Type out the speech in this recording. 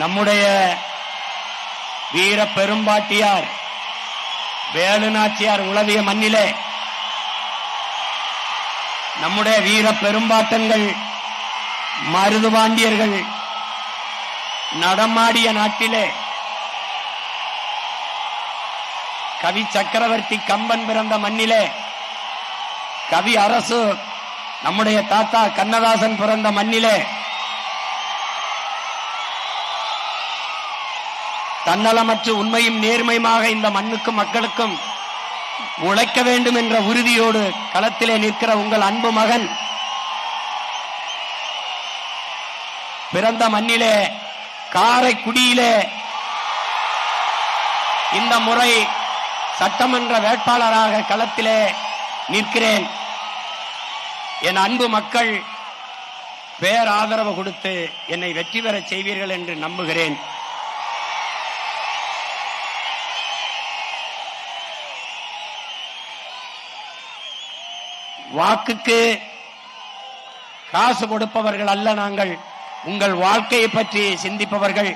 நம்முடைய வீர பெரும்பாட்டியார் வேலுநாச்சியார் உளவிய மண்ணிலே நம்முடைய வீர பெரும்பாட்டங்கள் மருதுபாண்டியர்கள் நடமாடிய நாட்டிலே கவி சக்கரவர்த்தி கம்பன் பிறந்த மண்ணிலே கவி அரசு நம்முடைய தாத்தா கண்ணதாசன் பிறந்த மண்ணிலே தன்னலமற்று உண்மையும் நேர்மையுமாக இந்த மண்ணுக்கும் மக்களுக்கும் உழைக்க வேண்டும் என்ற உறுதியோடு களத்திலே நிற்கிற உங்கள் அன்பு மகன் பிறந்த மண்ணிலே காரைக்குடியிலே இந்த முறை சட்டமன்ற வேட்பாளராக களத்திலே நிற்கிறேன். என் அன்பு மக்கள் பேராதரவு கொடுத்து என்னை வெற்றி பெற செய்வீர்கள் என்று நம்புகிறேன். வாக்குக்கு காசு கொடுப்பவர்கள் அல்ல நாங்கள். உங்கள் வாழ்க்கையை பற்றி சிந்திப்பவர்கள்.